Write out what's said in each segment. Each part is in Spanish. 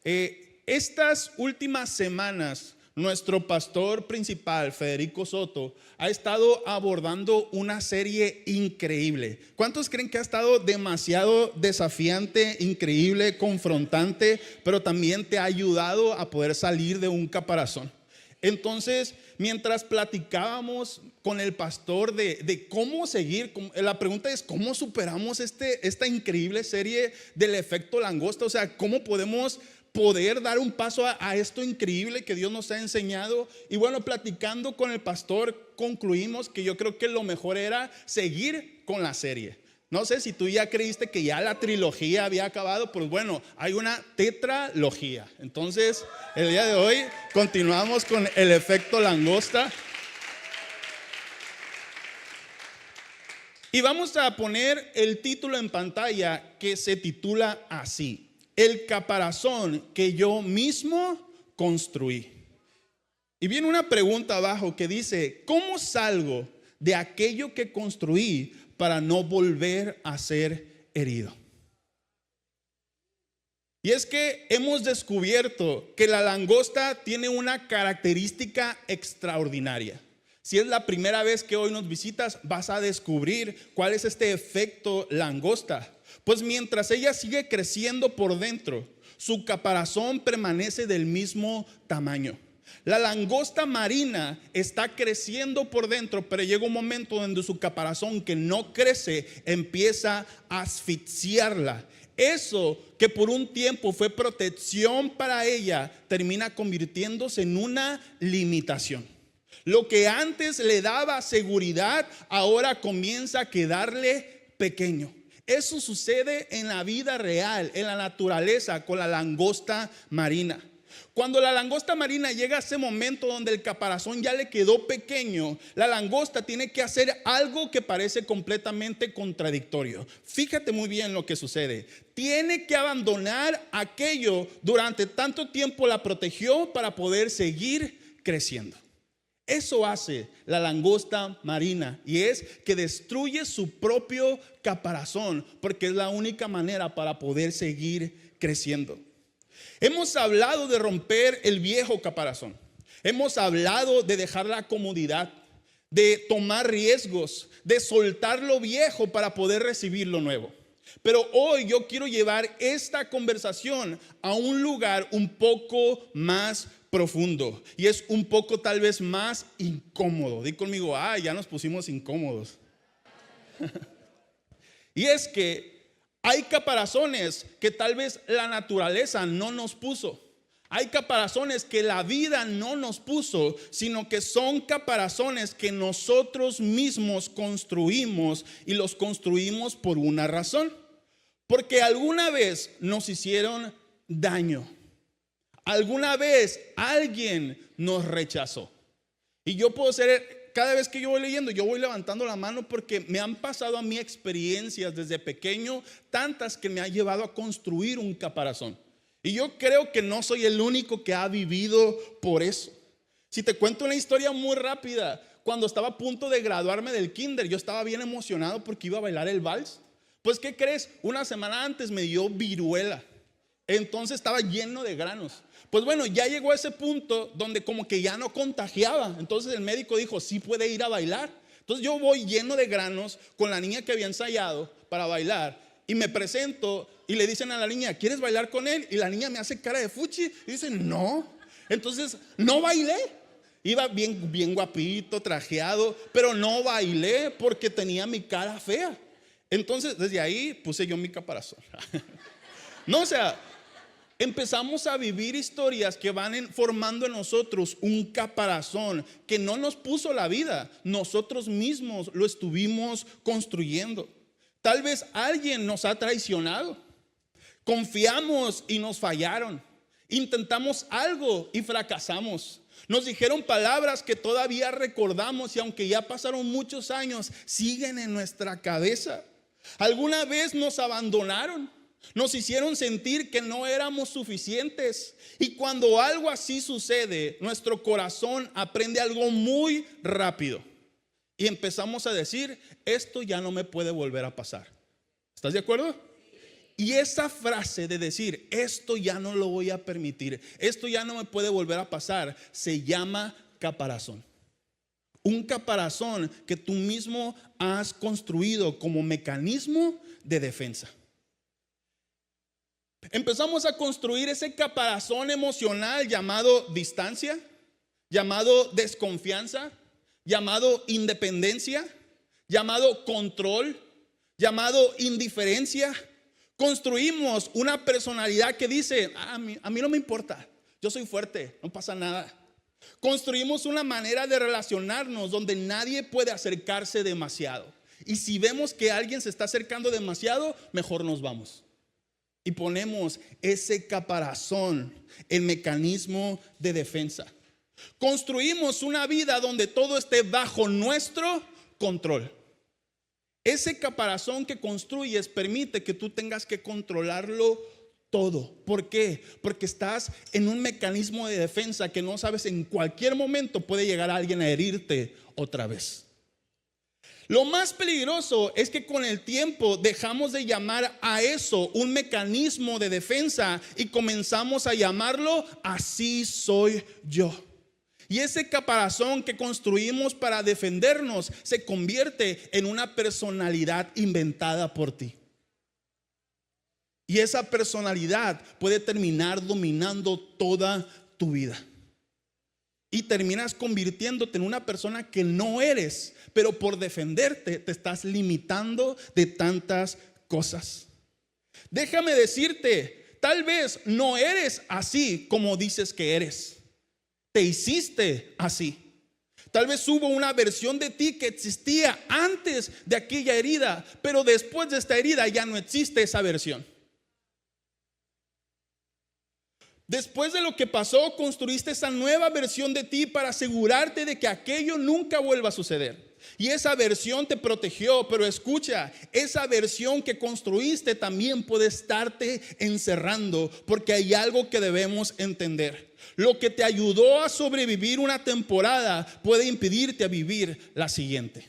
Estas últimas semanas, nuestro pastor principal, Federico Soto, ha estado abordando una serie increíble. ¿Cuántos creen que ha estado demasiado desafiante, increíble, confrontante, pero también te ha ayudado a poder salir de un caparazón? Entonces, mientras platicábamos con el pastor de cómo seguir, la pregunta es ¿cómo superamos esta increíble serie del efecto langosta? O sea, ¿cómo podemos poder dar un paso a esto increíble que Dios nos ha enseñado? Y bueno, platicando con el pastor, concluimos que yo creo que lo mejor era seguir con la serie. No sé si tú ya creíste que ya la trilogía había acabado, pues bueno, hay una tetralogía. Entonces, el día de hoy continuamos con el efecto langosta. Y vamos a poner el título en pantalla que se titula así: El caparazón que yo mismo construí. Y viene una pregunta abajo que dice: ¿cómo salgo de aquello que construí para no volver a ser herido? Y es que hemos descubierto que la langosta tiene una característica extraordinaria. Si es la primera vez que hoy nos visitas, vas a descubrir cuál es este efecto langosta. Pues mientras ella sigue creciendo por dentro, su caparazón permanece del mismo tamaño. La langosta marina está creciendo por dentro, pero llega un momento donde su caparazón, que no crece, empieza a asfixiarla. Eso que por un tiempo fue protección para ella, termina convirtiéndose en una limitación. Lo que antes le daba seguridad, ahora comienza a quedarle pequeño. Eso sucede en la vida real, en la naturaleza, con la langosta marina. Cuando la langosta marina llega a ese momento donde el caparazón ya le quedó pequeño, la langosta tiene que hacer algo que parece completamente contradictorio. Fíjate muy bien lo que sucede. Tiene que abandonar aquello durante tanto tiempo la protegió para poder seguir creciendo. Eso hace la langosta marina, y es que destruye su propio caparazón, porque es la única manera para poder seguir creciendo. Hemos hablado de romper el viejo caparazón. Hemos hablado de dejar la comodidad, de tomar riesgos, de soltar lo viejo para poder recibir lo nuevo. Pero hoy yo quiero llevar esta conversación a un lugar un poco más profundo, y es un poco tal vez más incómodo. Di conmigo, ya nos pusimos incómodos. Y es que hay caparazones que tal vez la naturaleza no nos puso. Hay caparazones que la vida no nos puso, sino que son caparazones que nosotros mismos construimos, y los construimos por una razón. Porque alguna vez nos hicieron daño. Alguna vez alguien nos rechazó. Y yo puedo ser... Cada vez que yo voy leyendo, yo voy levantando la mano, porque me han pasado a mí experiencias desde pequeño, tantas que me han llevado a construir un caparazón. Y yo creo que no soy el único que ha vivido por eso. Si te cuento una historia muy rápida, cuando estaba a punto de graduarme del kinder, yo estaba bien emocionado porque iba a bailar el vals. Pues ¿qué crees? Una semana antes me dio viruela. Entonces estaba lleno de granos. Pues bueno, ya llegó a ese punto donde como que ya no contagiaba. Entonces el médico dijo, sí puede ir a bailar. Entonces yo voy lleno de granos con la niña que había ensayado para bailar, y me presento y le dicen a la niña, ¿quieres bailar con él? Y la niña me hace cara de fuchi y dice, no. Entonces no bailé. Iba bien guapito, trajeado, pero no bailé porque tenía mi cara fea. Entonces desde ahí puse yo mi caparazón. No, o sea, empezamos a vivir historias que van formando en nosotros un caparazón que no nos puso la vida, nosotros mismos lo estuvimos construyendo. Tal vez alguien nos ha traicionado, confiamos y nos fallaron, intentamos algo y fracasamos, nos dijeron palabras que todavía recordamos, y aunque ya pasaron muchos años, siguen en nuestra cabeza. Alguna vez nos abandonaron, nos hicieron sentir que no éramos suficientes, y cuando algo así sucede, nuestro corazón aprende algo muy rápido y empezamos a decir, esto ya no me puede volver a pasar. ¿Estás de acuerdo? Y esa frase de decir, esto ya no lo voy a permitir, esto ya no me puede volver a pasar, se llama caparazón. Un caparazón que tú mismo has construido como mecanismo de defensa. Empezamos a construir ese caparazón emocional llamado distancia, llamado desconfianza, llamado independencia, llamado control, llamado indiferencia. Construimos una personalidad que dice, a mí no me importa, yo soy fuerte, no pasa nada. Construimos una manera de relacionarnos donde nadie puede acercarse demasiado. Y si vemos que alguien se está acercando demasiado, mejor nos vamos. Y ponemos ese caparazón, el mecanismo de defensa. Construimos una vida donde todo esté bajo nuestro control. Ese caparazón que construyes permite que tú tengas que controlarlo todo. ¿Por qué? Porque estás en un mecanismo de defensa que no sabes, en cualquier momento puede llegar alguien a herirte otra vez. Lo más peligroso es que con el tiempo dejamos de llamar a eso un mecanismo de defensa y comenzamos a llamarlo así soy yo. Y ese caparazón que construimos para defendernos se convierte en una personalidad inventada por ti. Y esa personalidad puede terminar dominando toda tu vida. Y terminas convirtiéndote en una persona que no eres, pero por defenderte te estás limitando de tantas cosas. Déjame decirte, tal vez no eres así como dices que eres. Te hiciste así. Tal vez hubo una versión de ti que existía antes de aquella herida, pero después de esta herida ya no existe esa versión. Después de lo que pasó, construiste esa nueva versión de ti para asegurarte de que aquello nunca vuelva a suceder. Y esa versión te protegió, pero escucha, esa versión que construiste también puede estarte encerrando, porque hay algo que debemos entender. Lo que te ayudó a sobrevivir una temporada puede impedirte a vivir la siguiente.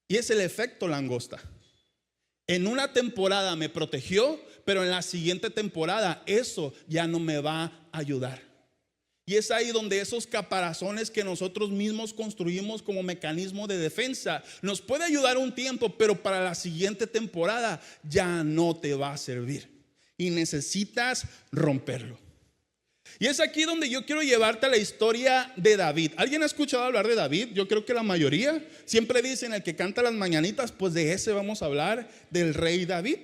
Y es el efecto langosta. En una temporada me protegió, pero en la siguiente temporada eso ya no me va a ayudar. Y es ahí donde esos caparazones que nosotros mismos construimos como mecanismo de defensa nos puede ayudar un tiempo, pero para la siguiente temporada ya no te va a servir. Y necesitas romperlo. Y es aquí donde yo quiero llevarte a la historia de David. ¿Alguien ha escuchado hablar de David? Yo creo que la mayoría. Siempre dicen el que canta las mañanitas, pues de ese vamos a hablar, del rey David.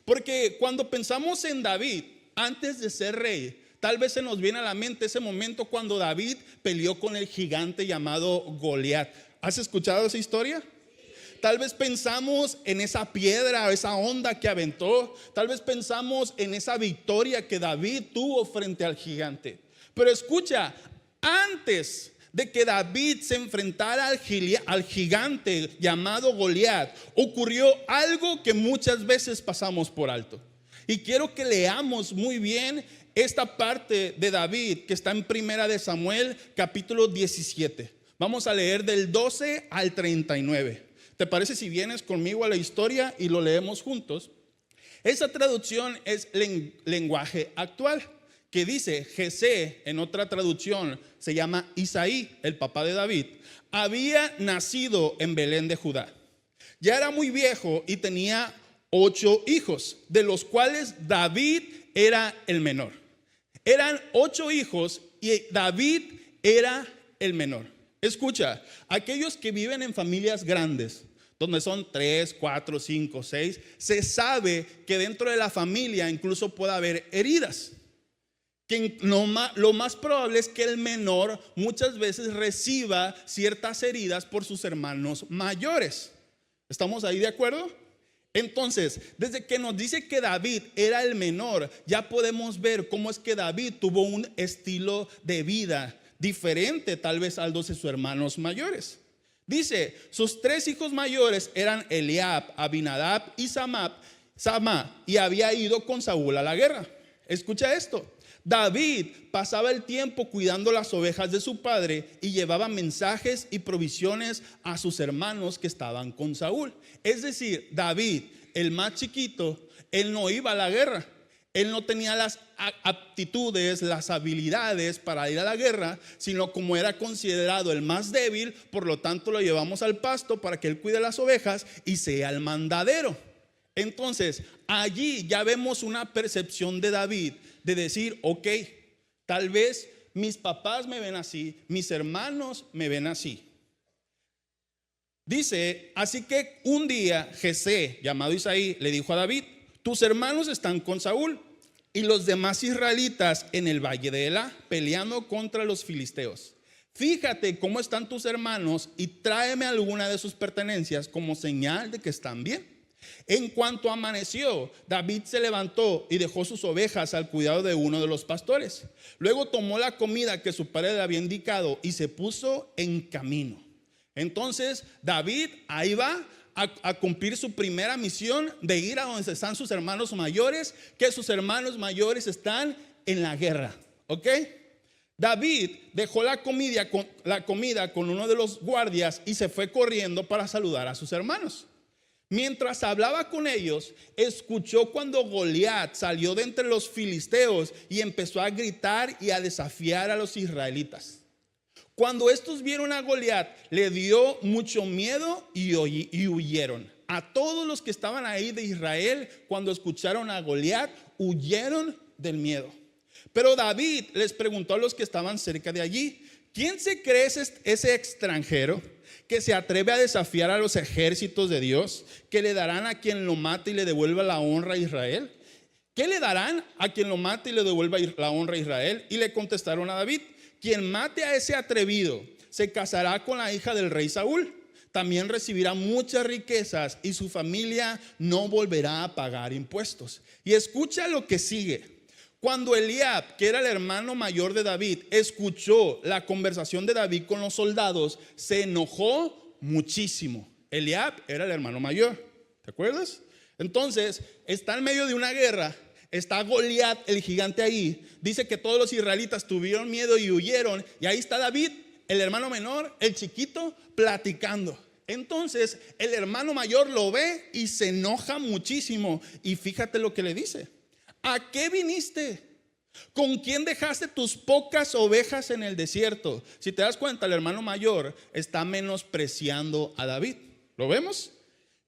Porque cuando pensamos en David, antes de ser rey, tal vez se nos viene a la mente ese momento cuando David peleó con el gigante llamado Goliat. ¿Has escuchado esa historia? Tal vez pensamos en esa piedra o esa onda que aventó. Tal vez pensamos en esa victoria que David tuvo frente al gigante. Pero escucha, antes de que David se enfrentara al gigante llamado Goliat, ocurrió algo que muchas veces pasamos por alto. Y quiero que leamos muy bien esta parte de David que está en Primera de Samuel, capítulo 17. Vamos a leer del 12 al 39. ¿Te parece si vienes conmigo a la historia y lo leemos juntos? Esa traducción es lenguaje actual, que dice: Jesé, en otra traducción se llama Isaí, el papá de David, había nacido en Belén de Judá. Ya era muy viejo y tenía 8 hijos, de los cuales David era el menor. Eran 8 hijos y David era el menor. Escucha, aquellos que viven en familias grandes, donde son 3, 4, 5, 6, se sabe que dentro de la familia incluso puede haber heridas. Que lo más probable es que el menor muchas veces reciba ciertas heridas por sus hermanos mayores. ¿Estamos ahí de acuerdo? Entonces, desde que nos dice que David era el menor, ya podemos ver cómo es que David tuvo un estilo de vida diferente tal vez al de sus hermanos mayores. Dice, sus 3 hijos mayores eran Eliab, Abinadab y Samá, y había ido con Saúl a la guerra. Escucha esto. David pasaba el tiempo cuidando las ovejas de su padre y llevaba mensajes y provisiones a sus hermanos que estaban con Saúl. Es decir, David el más chiquito, él no iba a la guerra. Él no tenía las aptitudes, las habilidades para ir a la guerra, sino como era considerado el más débil, por lo tanto lo llevamos al pasto para que él cuide las ovejas y sea el mandadero. Entonces, allí ya vemos una percepción de David de decir, ok, tal vez mis papás me ven así, mis hermanos me ven así. Dice, así que un día Jesé, llamado Isaí, le dijo a David: tus hermanos están con Saúl y los demás israelitas en el valle de Elá, peleando contra los filisteos. Fíjate cómo están tus hermanos y tráeme alguna de sus pertenencias como señal de que están bien. En cuanto amaneció, David se levantó y dejó sus ovejas al cuidado de uno de los pastores. Luego tomó la comida que su padre le había indicado y se puso en camino. Entonces David ahí va a cumplir su primera misión de ir a donde están sus hermanos mayores, que sus hermanos mayores están en la guerra. ¿Ok? David dejó la comida con uno de los guardias y se fue corriendo para saludar a sus hermanos. Mientras hablaba con ellos, escuchó cuando Goliat salió de entre los filisteos y empezó a gritar y a desafiar a los israelitas. Cuando estos vieron a Goliat, le dio mucho miedo y huyeron. A todos los que estaban ahí de Israel, cuando escucharon a Goliat, huyeron del miedo. Pero David les preguntó a los que estaban cerca de allí: ¿quién se cree ese extranjero que se atreve a desafiar a los ejércitos de Dios, que le darán a quien lo mate y le devuelva la honra a Israel? ¿Qué le darán a quien lo mate y le devuelva la honra a Israel? Y le contestaron a David: quien mate a ese atrevido se casará con la hija del rey Saúl. También recibirá muchas riquezas y su familia no volverá a pagar impuestos. Y escucha lo que sigue. Cuando Eliab, que era el hermano mayor de David, escuchó la conversación de David con los soldados, se enojó muchísimo. Eliab era el hermano mayor, ¿te acuerdas? Entonces, está en medio de una guerra. Está Goliat, el gigante ahí. Dice que todos los israelitas tuvieron miedo y huyeron. Y ahí está David, el hermano menor, el chiquito, platicando. Entonces el hermano mayor lo ve y se enoja muchísimo. Y fíjate lo que le dice: ¿a qué viniste? ¿Con quién dejaste tus pocas ovejas en el desierto? Si te das cuenta, el hermano mayor está menospreciando a David. ¿Lo vemos?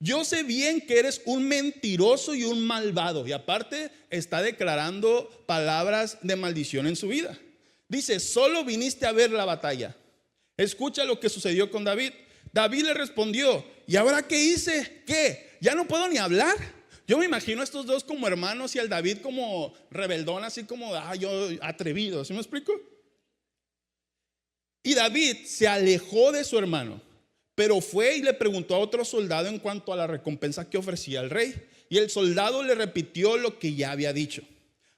Yo sé bien que eres un mentiroso y un malvado. Y aparte está declarando palabras de maldición en su vida. Dice: solo viniste a ver la batalla. Escucha lo que sucedió con David. David le respondió: ¿y ahora qué hice? ¿Qué? ¿Ya no puedo ni hablar? Yo me imagino a estos dos como hermanos y al David como rebeldón, así como yo atrevido. ¿Sí me explico? Y David se alejó de su hermano, pero fue y le preguntó a otro soldado en cuanto a la recompensa que ofrecía el rey. Y el soldado le repitió lo que ya había dicho.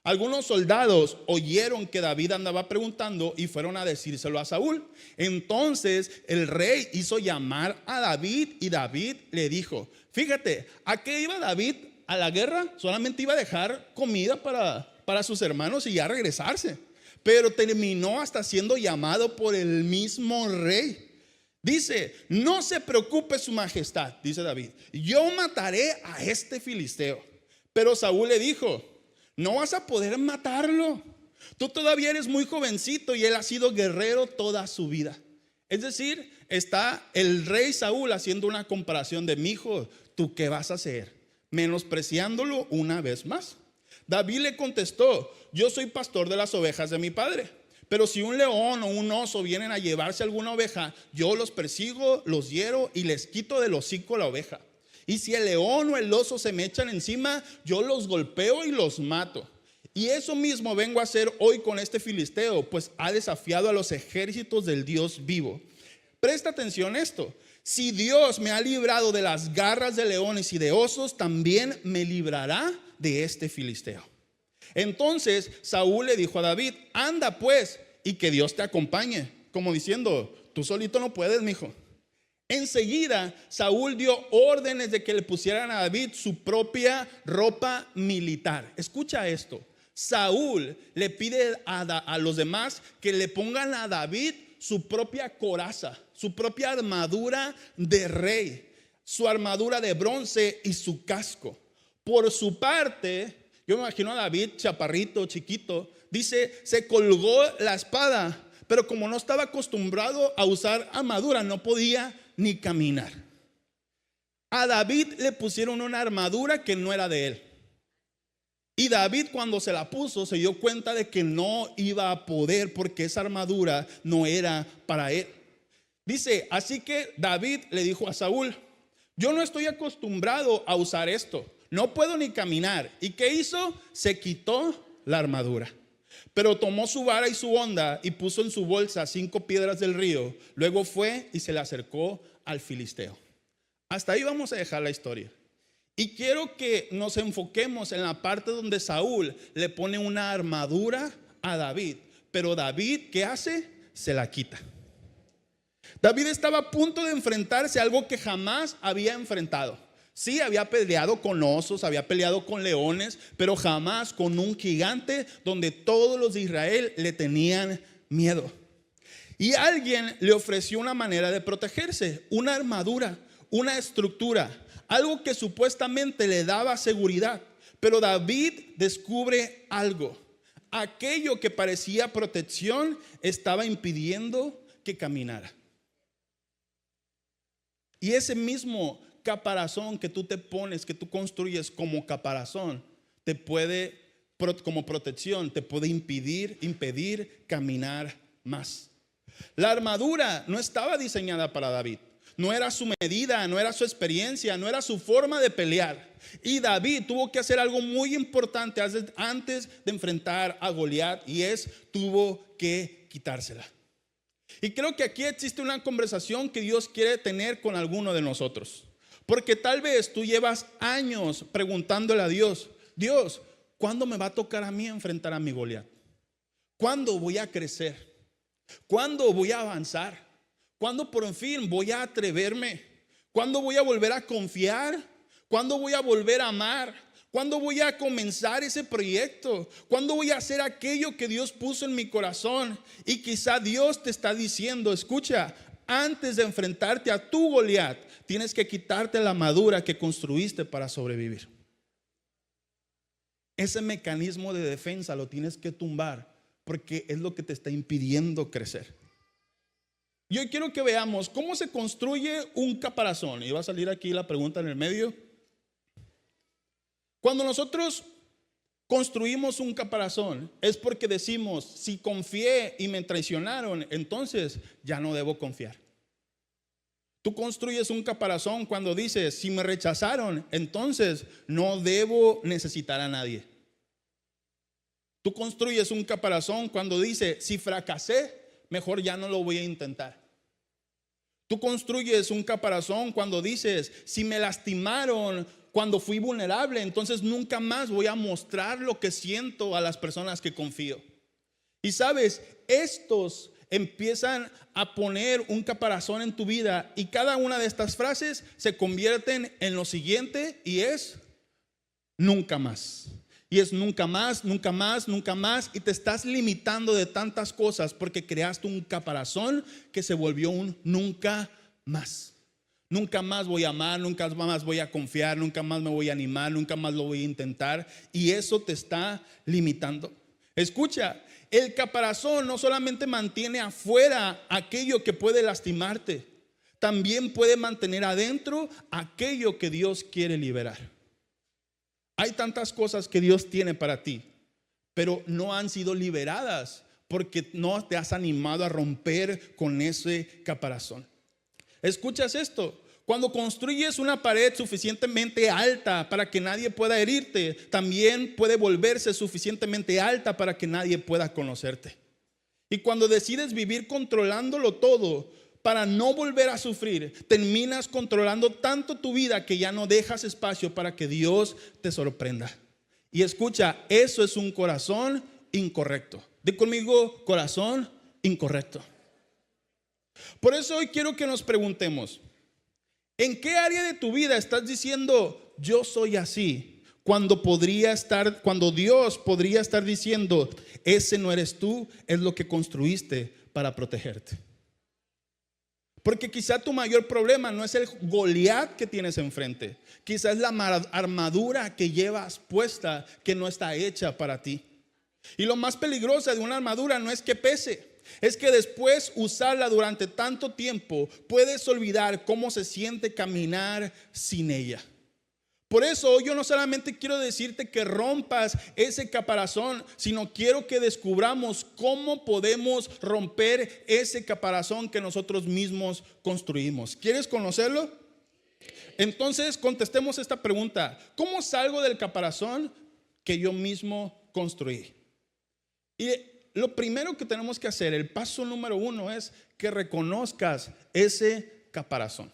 Algunos soldados oyeron que David andaba preguntando y fueron a decírselo a Saúl. Entonces el rey hizo llamar a David y David le dijo: fíjate, ¿a qué iba David a la guerra? Solamente iba a dejar comida para sus hermanos y ya regresarse. Pero terminó hasta siendo llamado por el mismo rey. Dice: no se preocupe su majestad, dice David, yo mataré a este filisteo. Pero Saúl le dijo: no vas a poder matarlo. Tú todavía eres muy jovencito y él ha sido guerrero toda su vida. Es decir, está el rey Saúl haciendo una comparación de: mi hijo, ¿tú qué vas a hacer? Menospreciándolo una vez más. David le contestó: yo soy pastor de las ovejas de mi padre. Pero si un león o un oso vienen a llevarse alguna oveja, yo los persigo, los hiero y les quito del hocico la oveja. Y si el león o el oso se me echan encima, yo los golpeo y los mato. Y eso mismo vengo a hacer hoy con este filisteo, pues ha desafiado a los ejércitos del Dios vivo. Presta atención a esto: si Dios me ha librado de las garras de leones y de osos, también me librará de este filisteo. Entonces Saúl le dijo a David: anda pues, y que Dios te acompañe. Como diciendo: tú solito no puedes, mijo. Enseguida Saúl dio órdenes de que le pusieran a David su propia ropa militar. Escucha esto: Saúl le pide a los demás que le pongan a David su propia coraza, su propia armadura de rey. su armadura de bronce y su casco. Por su parte, yo me imagino a David, chaparrito, chiquito, dice, se colgó la espada, pero como no estaba acostumbrado a usar armadura, no podía ni caminar. A David le pusieron una armadura que no era de él. Y David, cuando se la puso, se dio cuenta de que no iba a poder, porque esa armadura no era para él. Dice, así que David le dijo a Saúl, yo no estoy acostumbrado a usar esto, no puedo ni caminar. ¿Y qué hizo? Se quitó la armadura, pero tomó su vara y su honda y puso en su bolsa 5 piedras del río. Luego fue y se le acercó al filisteo. Hasta ahí vamos a dejar la historia. Y quiero que nos enfoquemos en la parte donde Saúl le pone una armadura a David, pero David, ¿qué hace? Se la quita. David estaba a punto de enfrentarse a algo que jamás había enfrentado. Sí, había peleado con osos, había peleado con leones, pero jamás con un gigante donde todos los de Israel le tenían miedo. Y alguien le ofreció una manera de protegerse, una armadura, una estructura, algo que supuestamente le daba seguridad. Pero David descubre algo. Aquello que parecía protección estaba impidiendo que caminara. Y ese mismo caparazón que tú te pones, que tú construyes como caparazón, te puede, como protección, te puede impedir caminar más. La armadura no estaba diseñada para David. No era su medida, no era su experiencia, no era su forma de pelear. Y David tuvo que hacer algo muy importante antes de enfrentar a Goliat, y tuvo que quitársela. Y creo que aquí existe una conversación que Dios quiere tener con alguno de nosotros. Porque tal vez tú llevas años preguntándole a Dios, Dios, ¿cuándo me va a tocar a mí enfrentar a mi Goliat? ¿Cuándo voy a crecer? ¿Cuándo voy a avanzar? ¿Cuándo por fin voy a atreverme? ¿Cuándo voy a volver a confiar? ¿Cuándo voy a volver a amar? ¿Cuándo voy a comenzar ese proyecto? ¿Cuándo voy a hacer aquello que Dios puso en mi corazón? Y quizá Dios te está diciendo, escucha, antes de enfrentarte a tu Goliat, tienes que quitarte la armadura que construiste para sobrevivir. Ese mecanismo de defensa lo tienes que tumbar, porque es lo que te está impidiendo crecer. Y hoy quiero que veamos cómo se construye un caparazón. Y va a salir aquí la pregunta en el medio. Cuando nosotros construimos un caparazón, es porque decimos, si confié y me traicionaron, entonces ya no debo confiar. Tú construyes un caparazón cuando dices, si me rechazaron, entonces no debo necesitar a nadie. Tú construyes un caparazón cuando dices, si fracasé, mejor ya no lo voy a intentar. Tú construyes un caparazón cuando dices, si me lastimaron cuando fui vulnerable, entonces nunca más voy a mostrar lo que siento a las personas que confío. Y sabes, estos empiezan a poner un caparazón en tu vida, y cada una de estas frases se convierten en lo siguiente, y es nunca más. Y es nunca más, nunca más, nunca más. Y te estás limitando de tantas cosas porque creaste un caparazón que se volvió un nunca más. Nunca más voy a amar, nunca más voy a confiar, nunca más me voy a animar, nunca más lo voy a intentar. Y eso te está limitando. Escucha, el caparazón no solamente mantiene afuera aquello que puede lastimarte, también puede mantener adentro aquello que Dios quiere liberar. Hay tantas cosas que Dios tiene para ti, pero no han sido liberadas porque no te has animado a romper con ese caparazón. ¿Escuchas esto? Cuando construyes una pared suficientemente alta para que nadie pueda herirte, también puede volverse suficientemente alta para que nadie pueda conocerte. Y cuando decides vivir controlándolo todo para no volver a sufrir, terminas controlando tanto tu vida que ya no dejas espacio para que Dios te sorprenda. Y escucha, eso es un corazón incorrecto. Di conmigo, corazón incorrecto. Por eso hoy quiero que nos preguntemos, ¿en qué área de tu vida estás diciendo yo soy así? Cuando Dios podría estar diciendo, ese no eres tú, es lo que construiste para protegerte. Porque quizá tu mayor problema no es el Goliat que tienes enfrente. Quizá es la armadura que llevas puesta que no está hecha para ti. Y lo más peligroso de una armadura no es que pese, es que después usarla durante tanto tiempo puedes olvidar cómo se siente caminar sin ella. Por eso yo no solamente quiero decirte que rompas ese caparazón, sino quiero que descubramos cómo podemos romper ese caparazón que nosotros mismos construimos. ¿Quieres conocerlo? Entonces contestemos esta pregunta: ¿cómo salgo del caparazón que yo mismo construí? Y lo primero que tenemos que hacer, el paso número 1, es que reconozcas ese caparazón.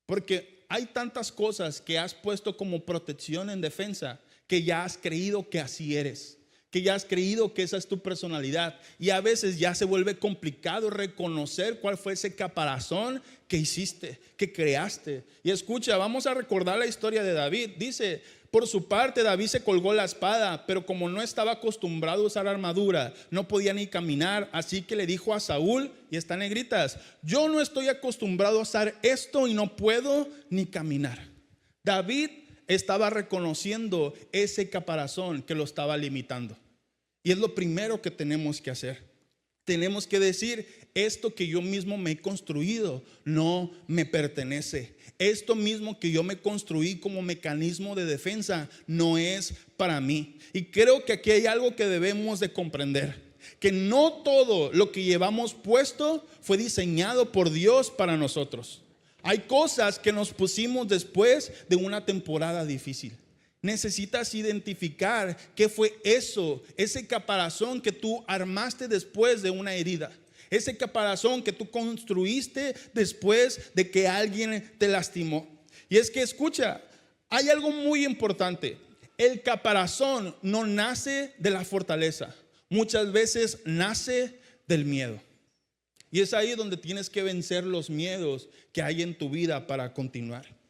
Porque hay tantas cosas que has puesto como protección en defensa que ya has creído que así eres, que ya has creído que esa es tu personalidad, y a veces ya se vuelve complicado reconocer cuál fue ese caparazón que hiciste, que creaste. Y escucha, vamos a recordar la historia de David. Dice: por su parte, David se colgó la espada, pero como no estaba acostumbrado a usar armadura, no podía ni caminar. Así que le dijo a Saúl, y está en negritas: yo no estoy acostumbrado a usar esto y no puedo ni caminar. David estaba reconociendo ese caparazón que lo estaba limitando. Y es lo primero que tenemos que hacer. Tenemos que decir: esto que yo mismo me he construido no me pertenece. Esto mismo que yo me construí como mecanismo de defensa no es para mí. Y creo que aquí hay algo que debemos de comprender: que no todo lo que llevamos puesto fue diseñado por Dios para nosotros. Hay cosas que nos pusimos después de una temporada difícil. Necesitas identificar qué fue eso, ese caparazón que tú armaste después de una herida, ese caparazón que tú construiste después de que alguien te lastimó. Y es que escucha, hay algo muy importante: el caparazón no nace de la fortaleza, muchas veces nace del miedo. Y es ahí donde tienes que vencer los miedos que hay en tu vida para continuar.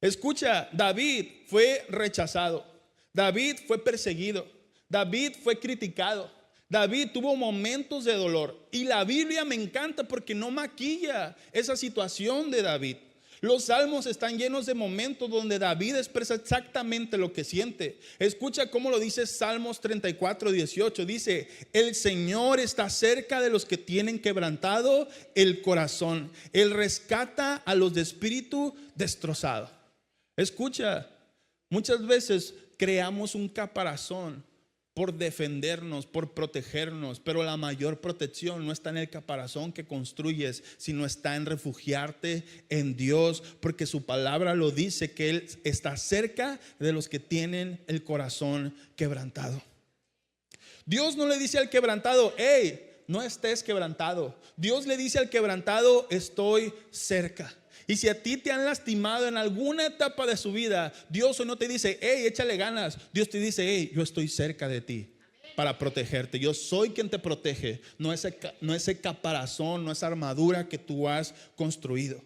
Escucha, David fue rechazado, David fue perseguido, David fue criticado, David tuvo momentos de dolor. Y la Biblia me encanta porque no maquilla esa situación de David. Los salmos están llenos de momentos donde David expresa exactamente lo que siente. Escucha cómo lo dice Salmos 34:18. Dice: el Señor está cerca de los que tienen quebrantado el corazón. Él rescata a los de espíritu destrozado. Escucha, muchas veces creamos un caparazón por defendernos, por protegernos, pero la mayor protección no está en el caparazón que construyes, sino está en refugiarte en Dios, porque su palabra lo dice, que Él está cerca de los que tienen el corazón quebrantado. Dios no le dice al quebrantado: hey, no estés quebrantado. Dios le dice al quebrantado: estoy cerca. Y si a ti te han lastimado en alguna etapa de su vida, Dios hoy no te dice: hey, échale ganas. Dios te dice: hey, yo estoy cerca de ti para protegerte. Yo soy quien te protege. No ese caparazón, no esa armadura que tú has construido.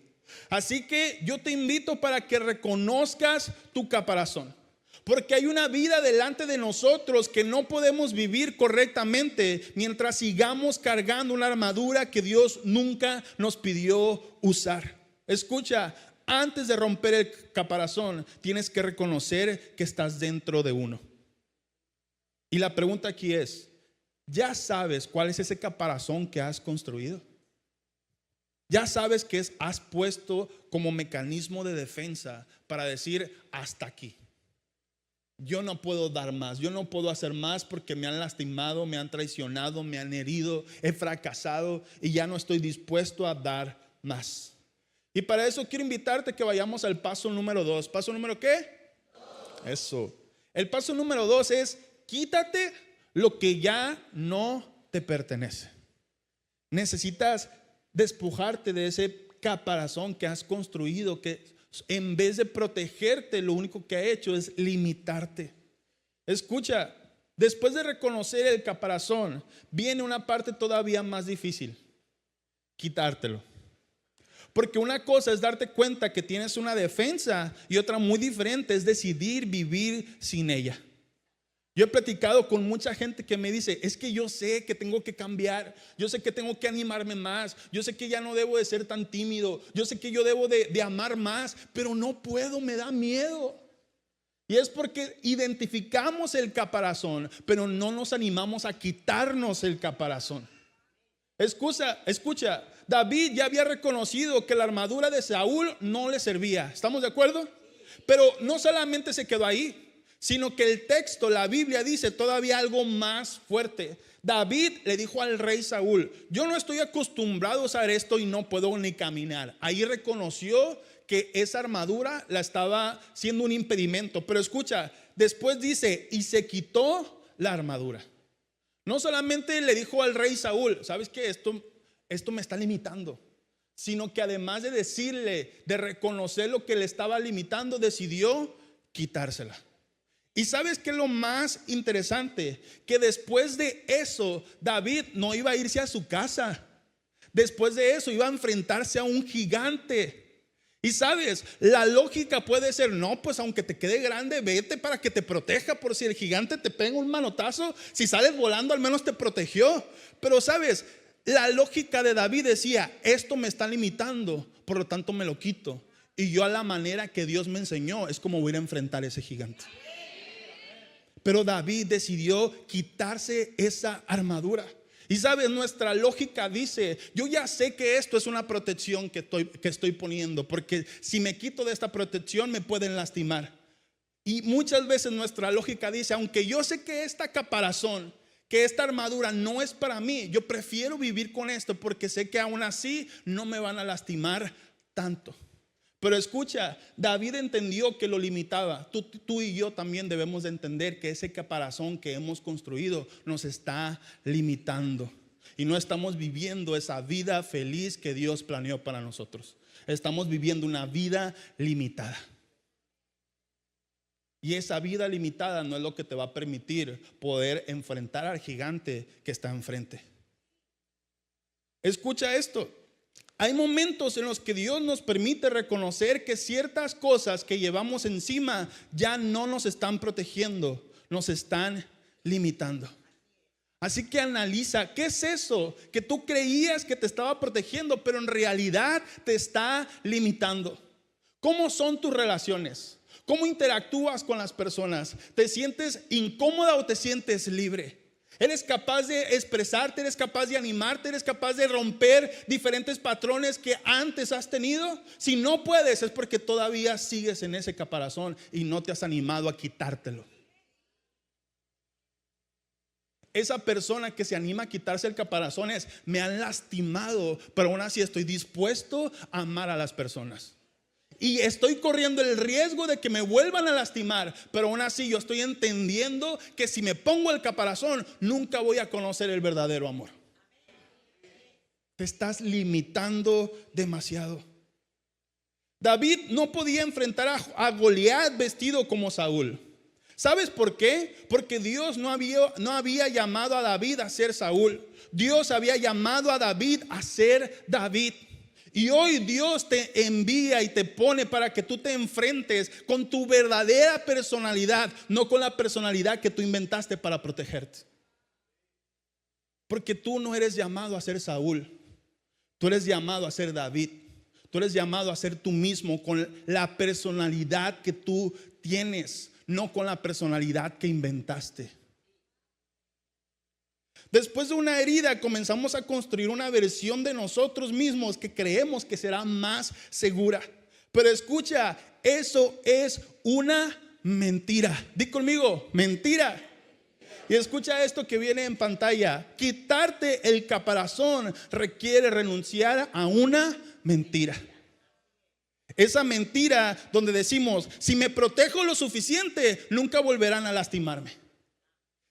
Así que yo te invito para que reconozcas tu caparazón, porque hay una vida delante de nosotros que no podemos vivir correctamente mientras sigamos cargando una armadura que Dios nunca nos pidió usar. Escucha, antes de romper el caparazón, tienes que reconocer que estás dentro de uno. Y la pregunta aquí es: ¿ya sabes cuál es ese caparazón que has construido? ¿Ya sabes qué has puesto como mecanismo de defensa para decir: hasta aquí? Yo no puedo dar más, yo no puedo hacer más porque me han lastimado, me han traicionado, me han herido, he fracasado y ya no estoy dispuesto a dar más. Y para eso quiero invitarte que vayamos al paso número 2. ¿Paso número qué? 2. Eso. El paso número 2 es: quítate lo que ya no te pertenece. Necesitas despojarte de ese caparazón que has construido, que en vez de protegerte, lo único que ha hecho es limitarte. Escucha, después de reconocer el caparazón, viene una parte todavía más difícil: quitártelo. Porque una cosa es darte cuenta que tienes una defensa y otra muy diferente es decidir vivir sin ella. Yo he platicado con mucha gente que me dice, es que yo sé que tengo que cambiar, yo sé que tengo que animarme más, yo sé que ya no debo de ser tan tímido, yo sé que yo debo de amar más, pero no puedo, me da miedo. Y es porque identificamos el caparazón, pero no nos animamos a quitarnos el caparazón. Escucha, David ya había reconocido que la armadura de Saúl no le servía. ¿Estamos de acuerdo? Pero no solamente se quedó ahí, sino que el texto, la Biblia dice todavía algo más fuerte. David le dijo al rey Saúl, yo no estoy acostumbrado a usar esto y no puedo ni caminar. Ahí reconoció que esa armadura la estaba siendo un impedimento. Pero escucha, después dice, y se quitó la armadura. No solamente le dijo al rey Saúl, ¿sabes qué? Esto me está limitando. Sino que además de decirle, de reconocer lo que le estaba limitando, decidió quitársela. Y ¿sabes qué es lo más interesante? Que después de eso, David no iba a irse a su casa. Después de eso iba a enfrentarse a un gigante. Y sabes, la lógica puede ser, no, pues aunque te quede grande, vete para que te proteja. Por si el gigante te pega un manotazo, si sales volando al menos te protegió. Pero sabes, la lógica de David decía, esto me está limitando, por lo tanto me lo quito. Y yo, a la manera que Dios me enseñó, es como voy a enfrentar a ese gigante. Pero David decidió quitarse esa armadura. Y sabes, nuestra lógica dice, yo ya sé que esto es una protección que estoy poniendo, porque si me quito de esta protección me pueden lastimar. Y muchas veces nuestra lógica dice, aunque yo sé que esta caparazón, que esta armadura no es para mí, yo prefiero vivir con esto porque sé que aún así no me van a lastimar tanto. Pero escucha, David entendió que lo limitaba. Tú y yo también debemos de entender que ese caparazón que hemos construido nos está limitando. Y no estamos viviendo esa vida feliz que Dios planeó para nosotros. Estamos viviendo una vida limitada. Y esa vida limitada no es lo que te va a permitir poder enfrentar al gigante que está enfrente. Escucha esto. Hay momentos en los que Dios nos permite reconocer que ciertas cosas que llevamos encima ya no nos están protegiendo, nos están limitando. Así que analiza, ¿qué es eso que tú creías que te estaba protegiendo, pero en realidad te está limitando? ¿Cómo son tus relaciones? ¿Cómo interactúas con las personas? ¿Te sientes incómoda o te sientes libre? ¿Eres capaz de expresarte? ¿Eres capaz de animarte? ¿Eres capaz de romper diferentes patrones que antes has tenido? Si no puedes, es porque todavía sigues en ese caparazón y no te has animado a quitártelo. Esa persona que se anima a quitarse el caparazón es, me han lastimado, pero aún así estoy dispuesto a amar a las personas. Y estoy corriendo el riesgo de que me vuelvan a lastimar, pero aún así yo estoy entendiendo que si me pongo el caparazón, nunca voy a conocer el verdadero amor. Te estás limitando demasiado. David no podía enfrentar a Goliat vestido como Saúl. ¿Sabes por qué? Porque Dios no había llamado a David a ser Saúl. Dios había llamado a David a ser David. Y hoy Dios te envía y te pone para que tú te enfrentes con tu verdadera personalidad, no con la personalidad que tú inventaste para protegerte. Porque tú no eres llamado a ser Saúl, tú eres llamado a ser David. Tú eres llamado a ser tú mismo con la personalidad que tú tienes, no con la personalidad que inventaste. Después de una herida comenzamos a construir una versión de nosotros mismos que creemos que será más segura. Pero escucha, eso es una mentira. Di conmigo, mentira. Y escucha esto que viene en pantalla. Quitarte el caparazón requiere renunciar a una mentira. Esa mentira donde decimos, si me protejo lo suficiente, nunca volverán a lastimarme.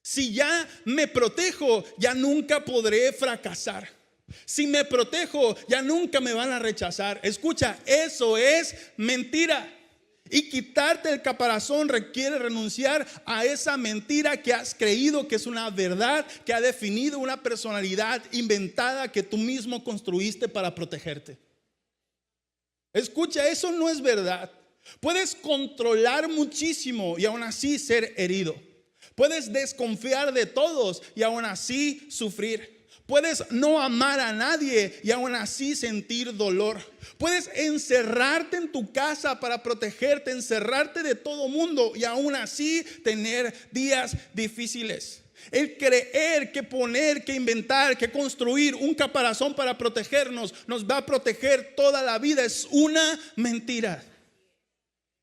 Si ya me protejo, ya nunca podré fracasar. Si me protejo, ya nunca me van a rechazar. Escucha, eso es mentira. Y quitarte el caparazón requiere renunciar a esa mentira que has creído que es una verdad, que ha definido una personalidad inventada que tú mismo construiste para protegerte. Escucha, eso no es verdad. Puedes controlar muchísimo y aún así ser herido. Puedes desconfiar de todos y aún así sufrir. Puedes no amar a nadie y aún así sentir dolor. Puedes encerrarte en tu casa para protegerte, encerrarte de todo mundo y aún así tener días difíciles. El creer que poner, que inventar, que construir un caparazón para protegernos nos va a proteger toda la vida es una mentira.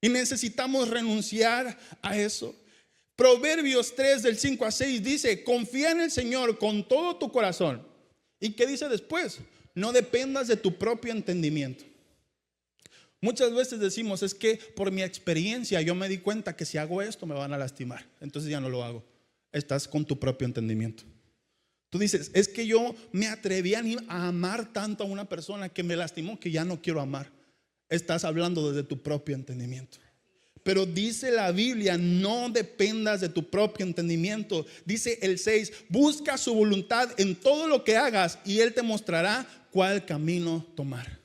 Y necesitamos renunciar a eso. Proverbios 3 del 5 a 6 dice: confía en el Señor con todo tu corazón. ¿Y qué dice después? No dependas de tu propio entendimiento. Muchas veces decimos: es que por mi experiencia yo me di cuenta que si hago esto me van a lastimar, entonces ya no lo hago. Estás con tu propio entendimiento. Tú dices: es que yo me atreví a amar tanto a una persona que me lastimó que ya no quiero amar. Estás hablando desde tu propio entendimiento. Pero dice la Biblia: no dependas de tu propio entendimiento. Dice el 6: busca su voluntad en todo lo que hagas y Él te mostrará cuál camino tomar.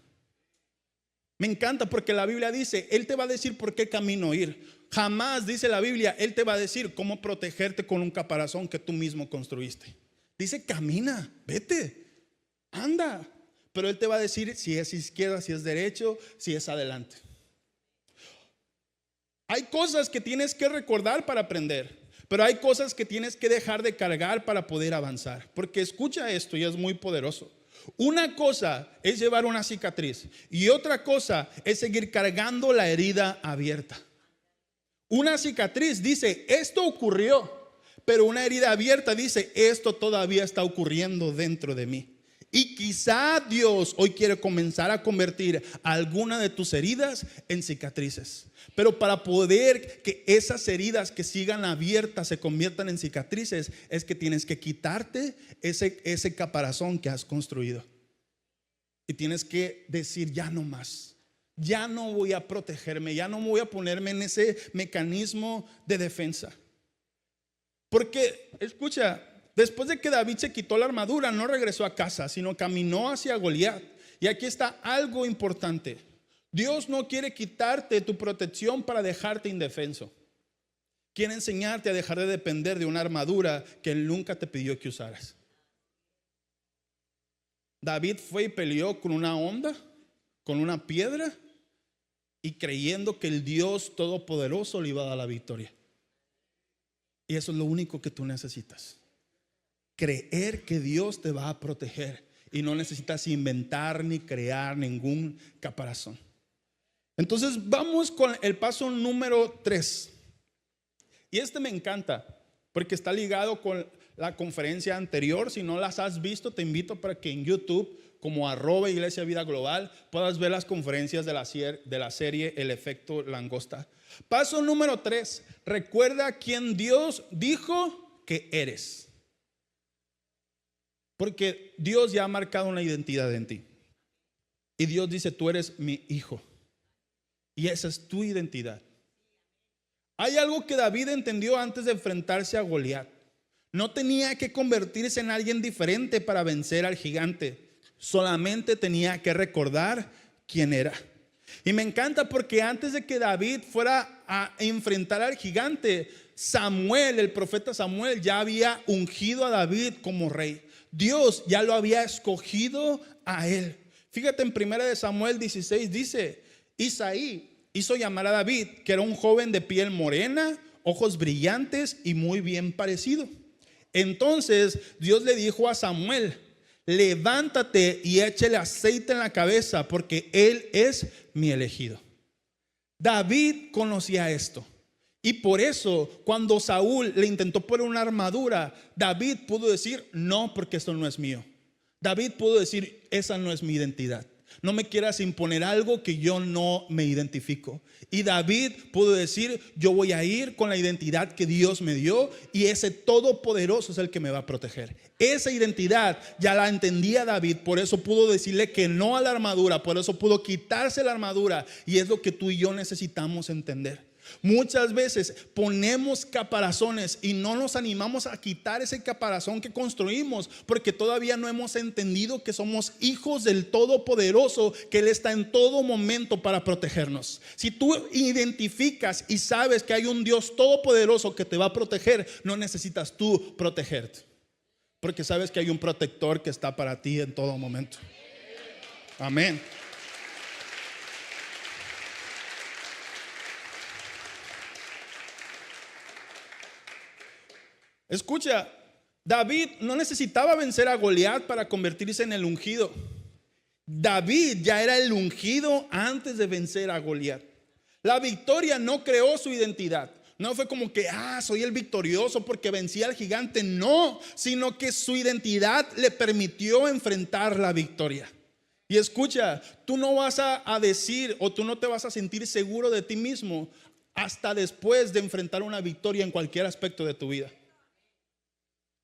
Me encanta porque la Biblia dice: Él te va a decir por qué camino ir. Jamás, dice la Biblia, Él te va a decir cómo protegerte con un caparazón que tú mismo construiste. Dice: camina, vete, anda. Pero Él te va a decir si es izquierda, si es derecho, si es adelante. Hay cosas que tienes que recordar para aprender, pero hay cosas que tienes que dejar de cargar para poder avanzar. Porque escucha esto y es muy poderoso. Una cosa es llevar una cicatriz y otra cosa es seguir cargando la herida abierta. Una cicatriz dice: esto ocurrió, pero una herida abierta dice: esto todavía está ocurriendo dentro de mí. Y quizá Dios hoy quiere comenzar a convertir alguna de tus heridas en cicatrices. Pero para poder que esas heridas que sigan abiertas se conviertan en cicatrices, es que tienes que quitarte ese caparazón que has construido. Y tienes que decir: ya no más. Ya no voy a protegerme, ya no voy a ponerme en ese mecanismo de defensa. Porque, escucha, después de que David se quitó la armadura, no regresó a casa, sino caminó hacia Goliat. Y aquí está algo importante. Dios no quiere quitarte tu protección para dejarte indefenso. Quiere enseñarte a dejar de depender de una armadura que Él nunca te pidió que usaras. David fue y peleó con una honda, con una piedra, y creyendo que el Dios Todopoderoso le iba a dar la victoria. Y eso es lo único que tú necesitas: creer que Dios te va a proteger, y no necesitas inventar ni crear ningún caparazón. Entonces vamos con el paso número 3. Y me encanta porque está ligado con la conferencia anterior. Si no las has visto, te invito para que en YouTube, como @Iglesia Vida Global, puedas ver las conferencias de la serie El Efecto Langosta. Paso número 3: recuerda quién Dios dijo que eres. Porque Dios ya ha marcado una identidad en ti. Y Dios dice: tú eres mi hijo. Y esa es tu identidad. Hay algo que David entendió antes de enfrentarse a Goliat. No tenía que convertirse en alguien diferente para vencer al gigante. Solamente tenía que recordar quién era. Y me encanta porque antes de que David fuera a enfrentar al gigante, Samuel, el profeta Samuel, ya había ungido a David como rey. Dios ya lo había escogido a él. Fíjate en 1 Samuel 16 dice: Isaí hizo llamar a David, que era un joven de piel morena, ojos brillantes y muy bien parecido. Entonces Dios le dijo a Samuel: levántate y échale aceite en la cabeza, porque él es mi elegido. David conocía esto. Y por eso cuando Saúl le intentó poner una armadura, David pudo decir: no, porque esto no es mío. David pudo decir: esa no es mi identidad. No me quieras imponer algo que yo no me identifico. Y David pudo decir: yo voy a ir con la identidad que Dios me dio, y ese todopoderoso es el que me va a proteger. Esa identidad ya la entendía David. Por eso pudo decirle que no a la armadura. Por eso pudo quitarse la armadura. Y es lo que tú y yo necesitamos entender. Muchas veces ponemos caparazones y no nos animamos a quitar ese caparazón que construimos porque todavía no hemos entendido que somos hijos del Todopoderoso, que Él está en todo momento para protegernos. Si tú identificas y sabes que hay un Dios todopoderoso que te va a proteger, no necesitas tú protegerte, porque sabes que hay un protector que está para ti en todo momento. Amén. Escucha, David no necesitaba vencer a Goliat para convertirse en el ungido. David ya era el ungido antes de vencer a Goliat. La victoria no creó su identidad. No fue como que, soy el victorioso porque vencí al gigante. No, sino que su identidad le permitió enfrentar la victoria. Y escucha, tú no vas a decir, o tú no te vas a sentir seguro de ti mismo hasta después de enfrentar una victoria en cualquier aspecto de tu vida.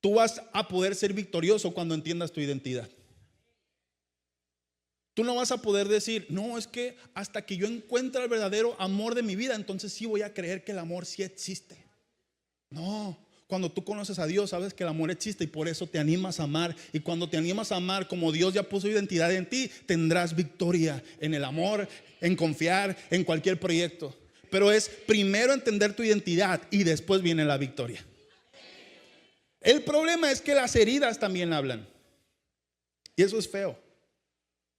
Tú vas a poder ser victorioso cuando entiendas tu identidad. Tú no vas a poder decir, no, es que hasta que yo encuentre el verdadero amor de mi vida, entonces sí voy a creer que el amor sí existe. No, cuando tú conoces a Dios, sabes que el amor existe y por eso te animas a amar. Y cuando te animas a amar, como Dios ya puso identidad en ti, tendrás victoria en el amor, en confiar, en cualquier proyecto. Pero es primero entender tu identidad y después viene la victoria. El problema es que las heridas también hablan. Y eso es feo.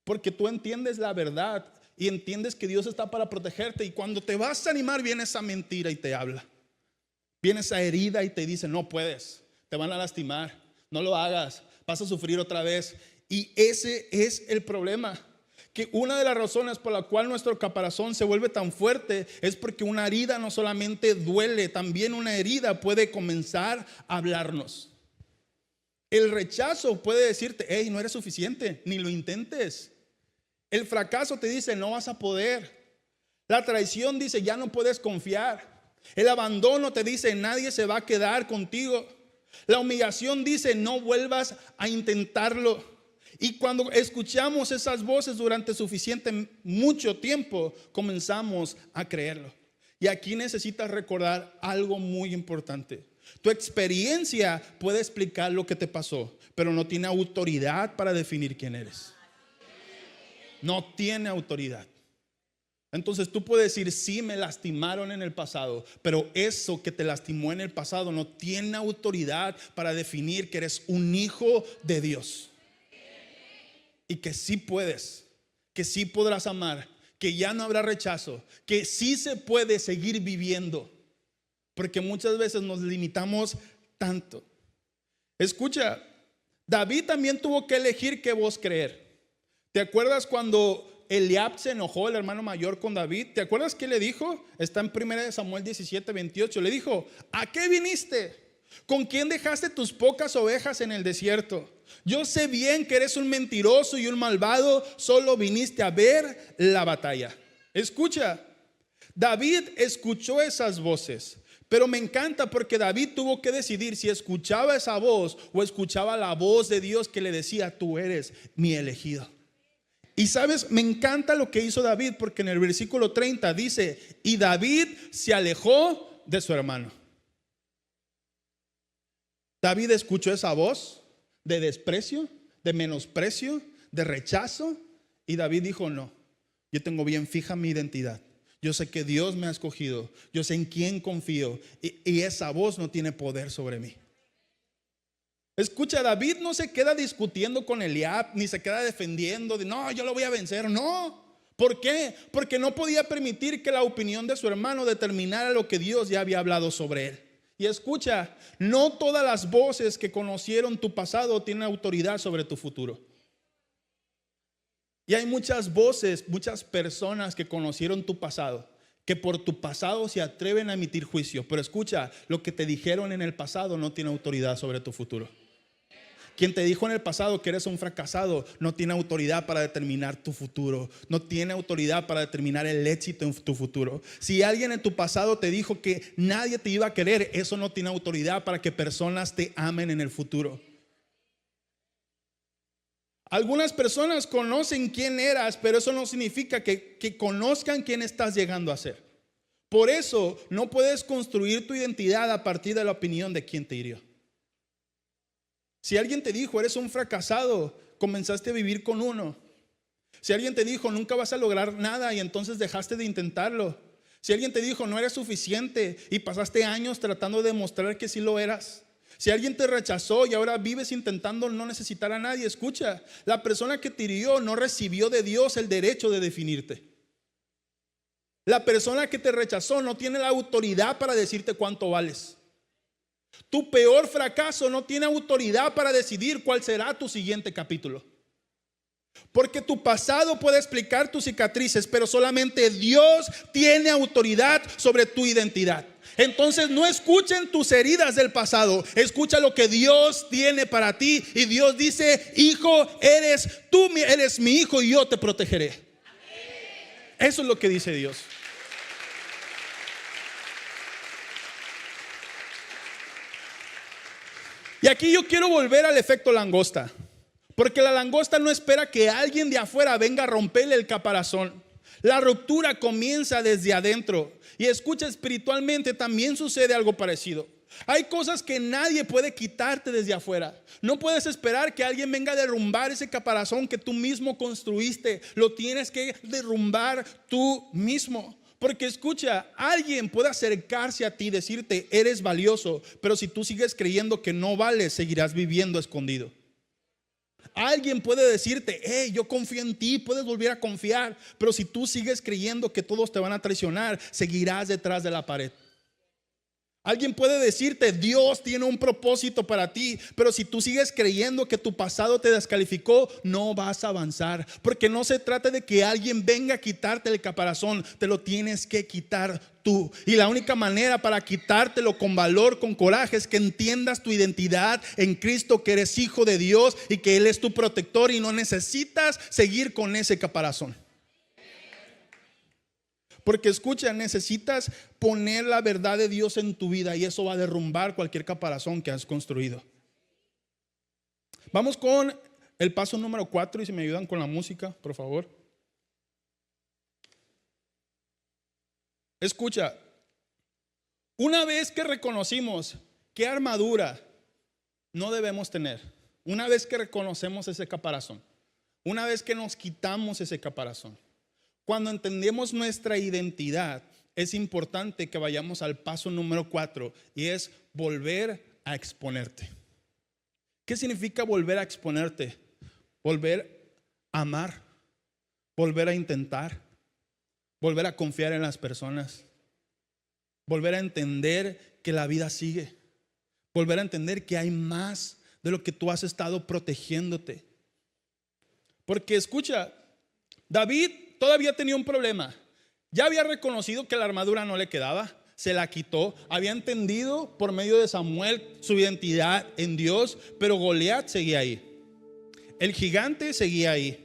Porque tú entiendes la verdad y entiendes que Dios está para protegerte. Y cuando te vas a animar, viene esa mentira y te habla. Viene esa herida y te dice, no puedes, te van a lastimar, no lo hagas, vas a sufrir otra vez. Y ese es el problema. Que una de las razones por la cual nuestro caparazón se vuelve tan fuerte es porque una herida no solamente duele, también una herida puede comenzar a hablarnos. El rechazo puede decirte, hey, no eres suficiente, ni lo intentes. El fracaso te dice, no vas a poder. La traición dice, ya no puedes confiar. El abandono te dice, nadie se va a quedar contigo. La humillación dice, no vuelvas a intentarlo. Y cuando escuchamos esas voces durante mucho tiempo, comenzamos a creerlo. Y aquí necesitas recordar algo muy importante. Tu experiencia puede explicar lo que te pasó, pero no tiene autoridad para definir quién eres. No tiene autoridad. Entonces tú puedes decir, sí, me lastimaron en el pasado, pero eso que te lastimó en el pasado no tiene autoridad para definir que eres un hijo de Dios. Y que sí puedes, que sí podrás amar, que ya no habrá rechazo, que sí se puede seguir viviendo. Porque muchas veces nos limitamos tanto. Escucha, David también tuvo que elegir qué voz creer. ¿Te acuerdas cuando Eliab se enojó, el hermano mayor, con David? ¿Te acuerdas qué le dijo? Está en 1 Samuel 17:28. Le dijo, ¿a qué viniste? ¿Con quién dejaste tus pocas ovejas en el desierto? Yo sé bien que eres un mentiroso y un malvado, solo viniste a ver la batalla. Escucha, David escuchó esas voces, pero me encanta porque David tuvo que decidir si escuchaba esa voz o escuchaba la voz de Dios que le decía, tú eres mi elegido. Y sabes, me encanta lo que hizo David, porque en el versículo 30 dice, y David se alejó de su hermano. David escuchó esa voz de desprecio, de menosprecio, de rechazo, y David dijo, no, yo tengo bien fija mi identidad. Yo sé que Dios me ha escogido, yo sé en quién confío, y esa voz no tiene poder sobre mí. Escucha, David no se queda discutiendo con Eliab, ni se queda defendiendo de, no, yo lo voy a vencer. No, ¿por qué? Porque no podía permitir que la opinión de su hermano determinara lo que Dios ya había hablado sobre él. Y escucha, no todas las voces que conocieron tu pasado tienen autoridad sobre tu futuro. Y hay muchas voces, muchas personas que conocieron tu pasado, que por tu pasado se atreven a emitir juicio. Pero escucha, lo que te dijeron en el pasado no tiene autoridad sobre tu futuro. Quien te dijo en el pasado que eres un fracasado no tiene autoridad para determinar tu futuro. No tiene autoridad para determinar el éxito en tu futuro. Si alguien en tu pasado te dijo que nadie te iba a querer, eso no tiene autoridad para que personas te amen en el futuro. Algunas personas conocen quién eras, pero eso no significa que conozcan quién estás llegando a ser. Por eso no puedes construir tu identidad a partir de la opinión de quien te hirió. Si alguien te dijo, eres un fracasado, comenzaste a vivir con uno. Si alguien te dijo, nunca vas a lograr nada, y entonces dejaste de intentarlo. Si alguien te dijo, no eres suficiente, y pasaste años tratando de demostrar que sí lo eras. Si alguien te rechazó y ahora vives intentando no necesitar a nadie, escucha, la persona que te hirió no recibió de Dios el derecho de definirte. La persona que te rechazó no tiene la autoridad para decirte cuánto vales. Tu peor fracaso no tiene autoridad para decidir cuál será tu siguiente capítulo. Porque tu pasado puede explicar tus cicatrices, pero solamente Dios tiene autoridad sobre tu identidad. Entonces no escuchen tus heridas del pasado, escucha lo que Dios tiene para ti. Y Dios dice, hijo, eres mi hijo y yo te protegeré. Eso es lo que dice Dios. Y aquí yo quiero volver al efecto langosta. Porque la langosta no espera que alguien de afuera venga a romperle el caparazón. La ruptura comienza desde adentro. Y escucha, espiritualmente también sucede algo parecido. Hay cosas que nadie puede quitarte desde afuera. No puedes esperar que alguien venga a derrumbar ese caparazón que tú mismo construiste. Lo tienes que derrumbar tú mismo. Porque escucha, alguien puede acercarse a ti y decirte, eres valioso. Pero si tú sigues creyendo que no vales, seguirás viviendo escondido. Alguien puede decirte, hey, yo confío en ti, puedes volver a confiar. Pero si tú sigues creyendo que todos te van a traicionar, seguirás detrás de la pared. Alguien puede decirte, Dios tiene un propósito para ti. Pero si tú sigues creyendo que tu pasado te descalificó, no vas a avanzar. Porque no se trata de que alguien venga a quitarte el caparazón, te lo tienes que quitar tú. Y la única manera para quitártelo con valor, con coraje, es que entiendas tu identidad en Cristo, que eres hijo de Dios y que Él es tu protector y no necesitas seguir con ese caparazón. Porque escucha, necesitas poner la verdad de Dios en tu vida y eso va a derrumbar cualquier caparazón que has construido. Vamos con el paso número 4 y si me ayudan con la música, por favor. Escucha, una vez que reconocimos qué armadura no debemos tener, una vez que reconocemos ese caparazón, una vez que nos quitamos ese caparazón, cuando entendemos nuestra identidad, es importante que vayamos al paso número 4 y es volver a exponerte. ¿Qué significa volver a exponerte? Volver a amar, volver a intentar, volver a confiar en las personas, volver a entender que la vida sigue, volver a entender que hay más de lo que tú has estado protegiéndote. Porque escucha, David todavía tenía un problema. Ya había reconocido que la armadura no le quedaba, se la quitó, había entendido por medio de Samuel su identidad en Dios, pero Goliat seguía ahí. El gigante seguía ahí.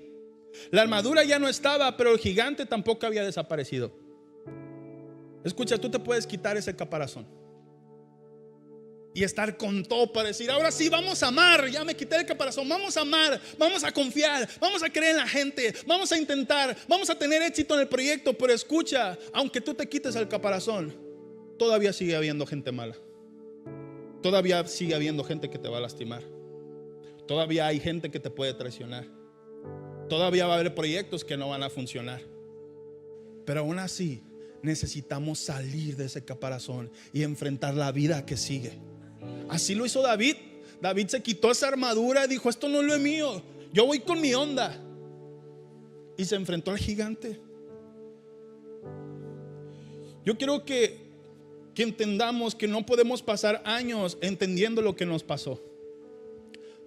La armadura ya no estaba, pero el gigante tampoco había desaparecido. Escucha, tú te puedes quitar ese caparazón y estar con todo para decir, ahora sí vamos a amar, ya me quité el caparazón, vamos a amar, vamos a confiar, vamos a creer en la gente, vamos a intentar, vamos a tener éxito en el proyecto. Pero escucha, aunque tú te quites el caparazón, todavía sigue habiendo gente mala, todavía sigue habiendo gente que te va a lastimar, todavía hay gente que te puede traicionar, todavía va a haber proyectos que no van a funcionar. Pero aún así necesitamos salir de ese caparazón y enfrentar la vida que sigue. Así lo hizo David. David se quitó esa armadura y dijo, esto no es lo mío, yo voy con mi onda. Y se enfrentó al gigante. Yo quiero que entendamos que no podemos pasar años entendiendo lo que nos pasó,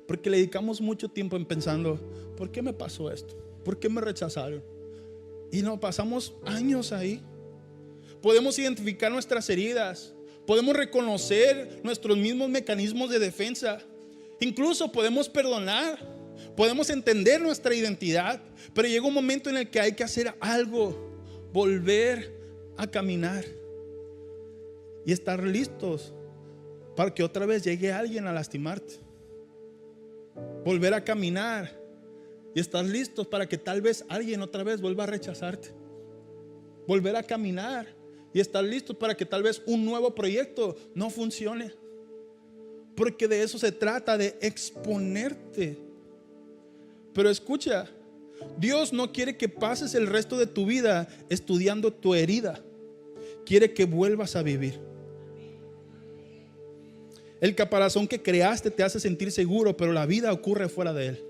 porque le dedicamos mucho tiempo en pensando, ¿por qué me pasó esto? ¿Por qué me rechazaron? Y nos pasamos años ahí. Podemos identificar nuestras heridas, podemos reconocer nuestros mismos mecanismos de defensa, incluso podemos perdonar, podemos entender nuestra identidad. Pero llega un momento en el que hay que hacer algo, volver a caminar y estar listos para que otra vez llegue alguien a lastimarte. Volver a caminar y estar listos para que tal vez alguien otra vez vuelva a rechazarte. Volver a caminar y estar listos para que tal vez un nuevo proyecto no funcione. Porque de eso se trata, de exponerte. Pero escucha, Dios no quiere que pases el resto de tu vida estudiando tu herida. Quiere que vuelvas a vivir. El caparazón que creaste te hace sentir seguro, pero la vida ocurre fuera de él.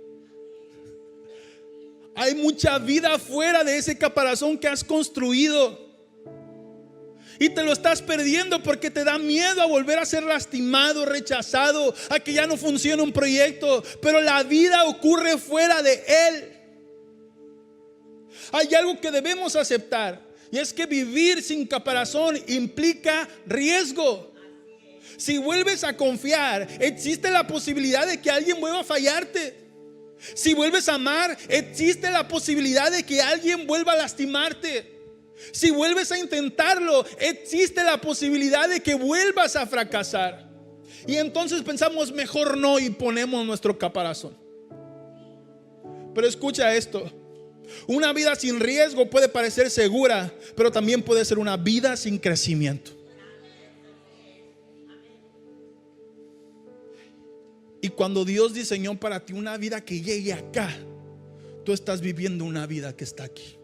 Hay mucha vida fuera de ese caparazón que has construido, y te lo estás perdiendo porque te da miedo a volver a ser lastimado, rechazado, a que ya no funcione un proyecto. Pero la vida ocurre fuera de él. Hay algo que debemos aceptar, y es que vivir sin caparazón implica riesgo. Si vuelves a confiar, existe la posibilidad de que alguien vuelva a fallarte. Si vuelves a amar, existe la posibilidad de que alguien vuelva a lastimarte. Si vuelves a intentarlo, existe la posibilidad de que vuelvas a fracasar. Y entonces pensamos, mejor no, y ponemos nuestro caparazón. Pero escucha esto: una vida sin riesgo puede parecer segura, pero también puede ser una vida sin crecimiento. Y cuando Dios diseñó para ti una vida que llegue acá, tú estás viviendo una vida que está aquí.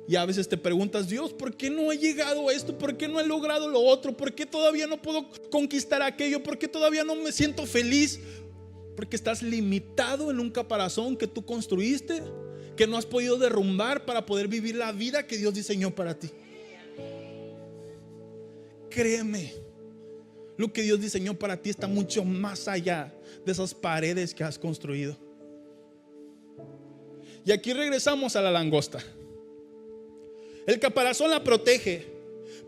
Y a veces te preguntas, Dios, ¿por qué no he llegado a esto? ¿Por qué no he logrado lo otro? ¿Por qué todavía no puedo conquistar aquello? ¿Por qué todavía no me siento feliz? Porque estás limitado en un caparazón que tú construiste, que no has podido derrumbar para poder vivir la vida que Dios diseñó para ti. Créeme, lo que Dios diseñó para ti está mucho más allá de esas paredes que has construido. Y aquí regresamos a la langosta. El caparazón la protege,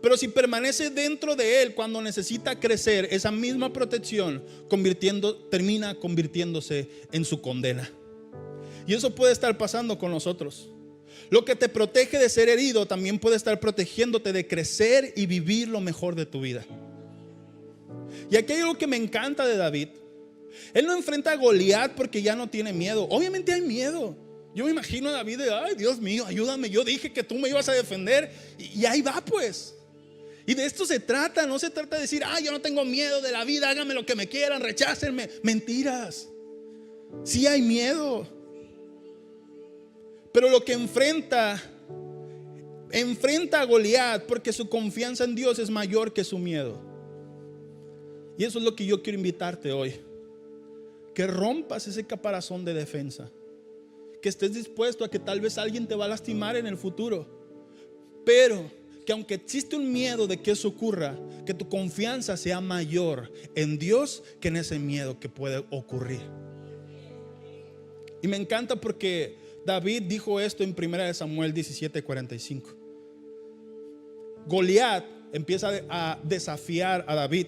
pero si permanece dentro de él cuando necesita crecer, esa misma protección termina convirtiéndose en su condena. Y eso puede estar pasando con nosotros. Lo que te protege de ser herido también puede estar protegiéndote de crecer y vivir lo mejor de tu vida. Y aquí hay algo que me encanta de David. Él no enfrenta a Goliat porque ya no tiene miedo. Obviamente hay miedo. Yo me imagino a David de, ay, Dios mío, ayúdame, yo dije que tú me ibas a defender, y ahí va pues. Y de esto se trata. No se trata de decir, ay, yo no tengo miedo de la vida, háganme lo que me quieran, rechácenme. Mentiras. Sí hay miedo, pero lo que enfrenta a Goliat porque su confianza en Dios es mayor que su miedo. Y eso es lo que yo quiero invitarte hoy: que rompas ese caparazón de defensa, que estés dispuesto a que tal vez alguien te va a lastimar en el futuro, pero que aunque existe un miedo de que eso ocurra, que tu confianza sea mayor en Dios que en ese miedo que puede ocurrir. Y me encanta porque David dijo esto en 1 Samuel 17:45. Goliat empieza a desafiar a David.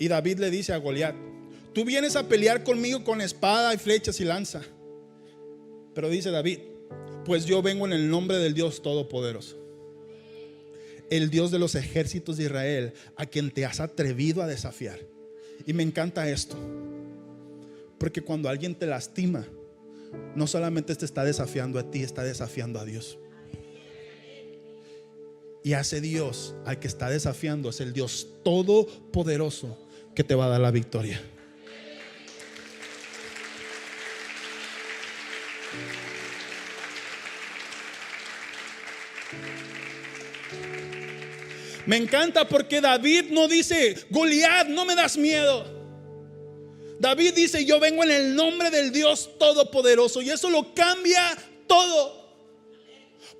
Y David le dice a Goliat: tú vienes a pelear conmigo con espada y flechas y lanza. Pero dice David: pues yo vengo en el nombre del Dios Todopoderoso, el Dios de los ejércitos de Israel, a quien te has atrevido a desafiar. Y me encanta esto, porque cuando alguien te lastima, no solamente te está desafiando a ti, está desafiando a Dios. Y a ese Dios al que está desafiando es el Dios Todopoderoso que te va a dar la victoria. Me encanta porque David no dice: Goliat, no me das miedo. David dice: yo vengo en el nombre del Dios Todopoderoso. Y eso lo cambia todo.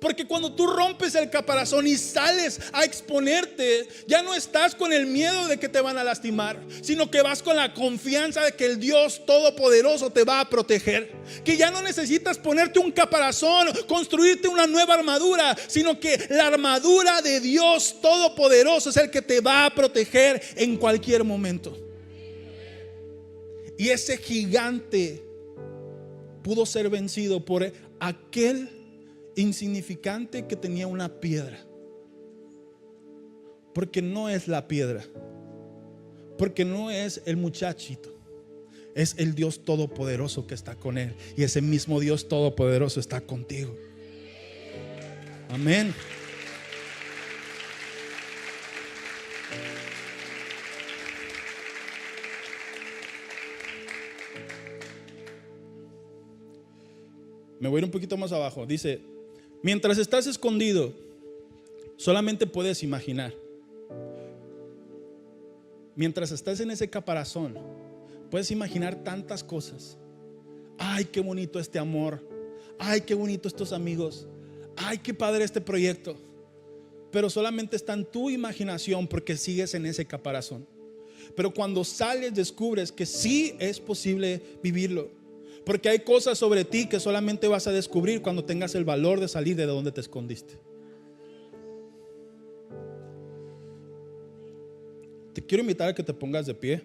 Porque cuando tú rompes el caparazón y sales a exponerte, ya no estás con el miedo de que te van a lastimar, sino que vas con la confianza de que el Dios Todopoderoso te va a proteger. Que ya no necesitas ponerte un caparazón, construirte una nueva armadura, sino que la armadura de Dios Todopoderoso es el que te va a proteger en cualquier momento. Y ese gigante pudo ser vencido por aquel insignificante que tenía una piedra. Porque no es la piedra, porque no es el muchachito, es el Dios todopoderoso que está con él. Y ese mismo Dios todopoderoso está contigo. Amén. Me voy a ir un poquito más abajo. Dice: mientras estás escondido, solamente puedes imaginar. Mientras estás en ese caparazón, puedes imaginar tantas cosas. Ay, qué bonito este amor. Ay, qué bonito estos amigos. Ay, qué padre este proyecto. Pero solamente está en tu imaginación porque sigues en ese caparazón. Pero cuando sales, descubres que sí es posible vivirlo. Porque hay cosas sobre ti que solamente vas a descubrir cuando tengas el valor de salir de donde te escondiste. Te quiero invitar a que te pongas de pie.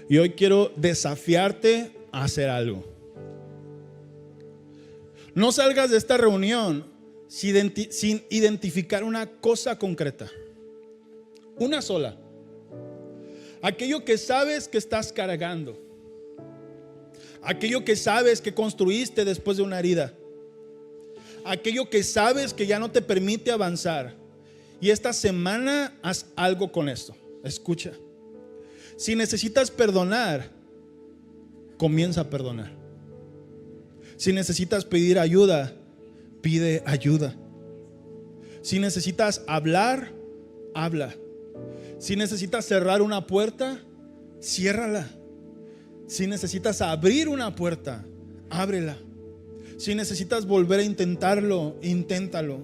Y hoy quiero desafiarte a hacer algo. No salgas de esta reunión sin identificar una cosa concreta. Una sola. Aquello que sabes que estás cargando. Aquello que sabes que construiste después de una herida. Aquello que sabes que ya no te permite avanzar. Y esta semana haz algo con esto. Escucha. Si necesitas perdonar, comienza a perdonar. Si necesitas pedir ayuda, pide ayuda. Si necesitas hablar, habla. Si necesitas cerrar una puerta, ciérrala. Si necesitas abrir una puerta, ábrela. Si necesitas volver a intentarlo, inténtalo.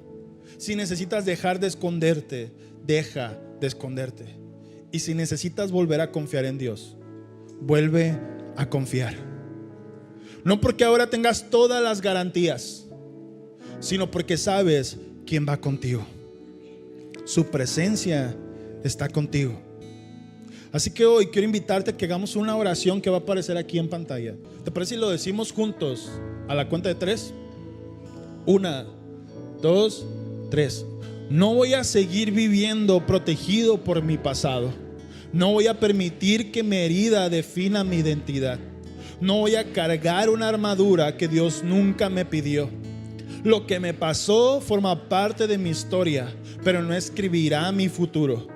Si necesitas dejar de esconderte, deja de esconderte. Y si necesitas volver a confiar en Dios, vuelve a confiar. No porque ahora tengas todas las garantías, sino porque sabes quién va contigo. Su presencia está contigo. Así que hoy quiero invitarte a que hagamos una oración que va a aparecer aquí en pantalla. ¿Te parece si lo decimos juntos a la cuenta de 3? 1, 2, 3. No voy a seguir viviendo protegido por mi pasado. No voy a permitir que mi herida defina mi identidad. No voy a cargar una armadura que Dios nunca me pidió. Lo que me pasó forma parte de mi historia, pero no escribirá mi futuro.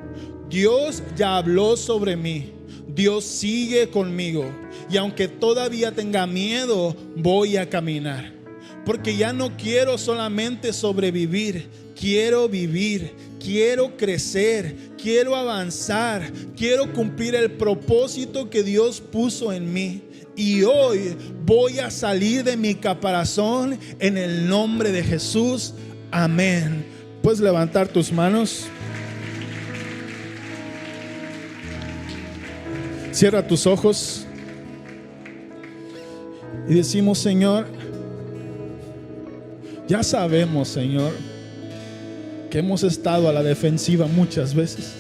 Dios ya habló sobre mí. Dios sigue conmigo. Y aunque todavía tenga miedo, voy a caminar. Porque ya no quiero solamente sobrevivir. Quiero vivir, quiero crecer, quiero avanzar, quiero cumplir el propósito que Dios puso en mí. Y hoy voy a salir de mi caparazón en el nombre de Jesús. Amén. Puedes levantar tus manos. Cierra tus ojos. Y decimos: Señor, ya sabemos, Señor, que hemos estado a la defensiva muchas veces.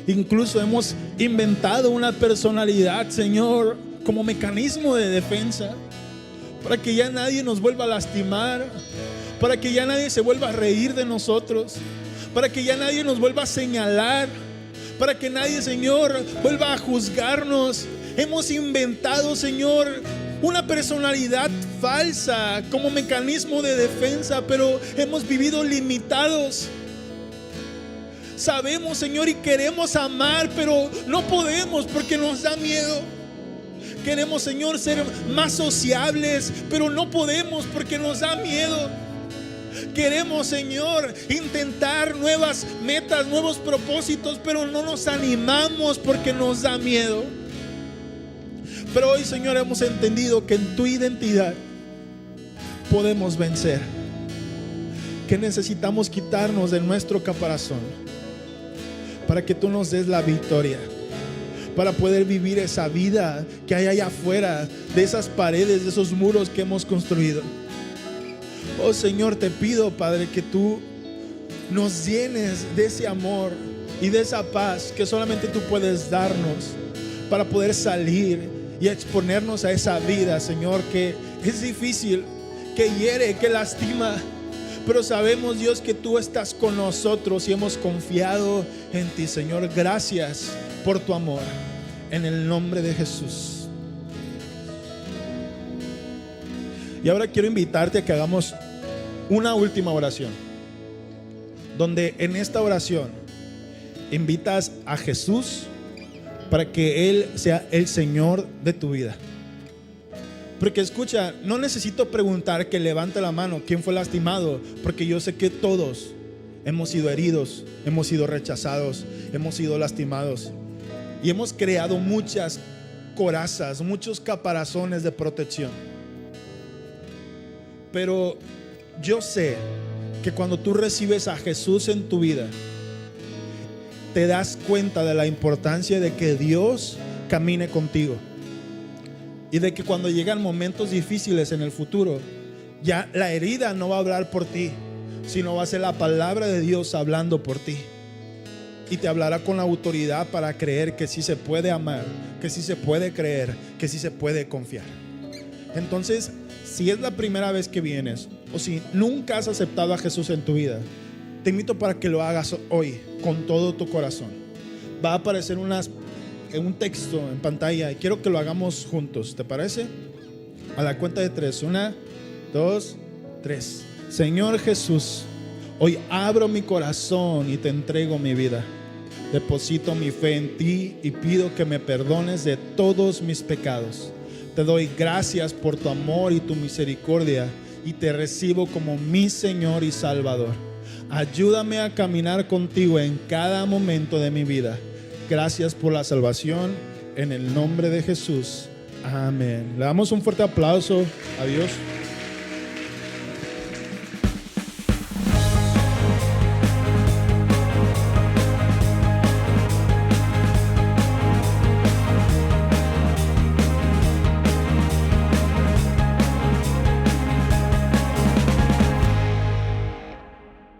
Incluso hemos inventado una personalidad, Señor, como mecanismo de defensa, para que ya nadie nos vuelva a lastimar, para que ya nadie se vuelva a reír de nosotros, para que ya nadie nos vuelva a señalar, para que nadie, Señor, vuelva a juzgarnos. Hemos inventado, Señor, una personalidad falsa como mecanismo de defensa, pero hemos vivido limitados. Sabemos, Señor, y queremos amar, pero no podemos porque nos da miedo. Queremos, Señor, ser más sociables, pero no podemos porque nos da miedo. Queremos, Señor, intentar nuevas metas, nuevos propósitos, pero no nos animamos porque nos da miedo. Pero hoy, Señor, hemos entendido que en tu identidad podemos vencer, que necesitamos quitarnos de nuestro caparazón para que tú nos des la victoria, para poder vivir esa vida que hay allá afuera de esas paredes, de esos muros que hemos construido. Oh Señor, te pido, Padre, que tú nos llenes de ese amor y de esa paz que solamente tú puedes darnos para poder salir y exponernos a esa vida, Señor, que es difícil, que hiere, que lastima. Pero sabemos, Dios, que tú estás con nosotros y hemos confiado en ti, Señor. Gracias por tu amor. En el nombre de Jesús. Y ahora quiero invitarte a que hagamos una última oración, donde en esta oración invitas a Jesús para que Él sea el Señor de tu vida. Porque escucha, no necesito preguntar que levante la mano quién fue lastimado, porque yo sé que todos hemos sido heridos, hemos sido rechazados, hemos sido lastimados y hemos creado muchas corazas, muchos caparazones de protección. Pero yo sé que cuando tú recibes a Jesús en tu vida, te das cuenta de la importancia de que Dios camine contigo. Y de que cuando llegan momentos difíciles en el futuro, ya la herida no va a hablar por ti, sino va a ser la palabra de Dios hablando por ti. Y te hablará con la autoridad para creer que sí se puede amar, que sí se puede creer, que sí se puede confiar. Entonces, si es la primera vez que vienes, o si nunca has aceptado a Jesús en tu vida, te invito para que lo hagas hoy con todo tu corazón. Va a aparecer un texto en pantalla y quiero que lo hagamos juntos. ¿Te parece? A la cuenta de 3. 1, 2, 3. Señor Jesús, hoy abro mi corazón y te entrego mi vida. Deposito mi fe en ti y pido que me perdones de todos mis pecados. Te doy gracias por tu amor y tu misericordia y te recibo como mi Señor y Salvador. Ayúdame a caminar contigo en cada momento de mi vida. Gracias por la salvación, en el nombre de Jesús. Amén. Le damos un fuerte aplauso a Dios.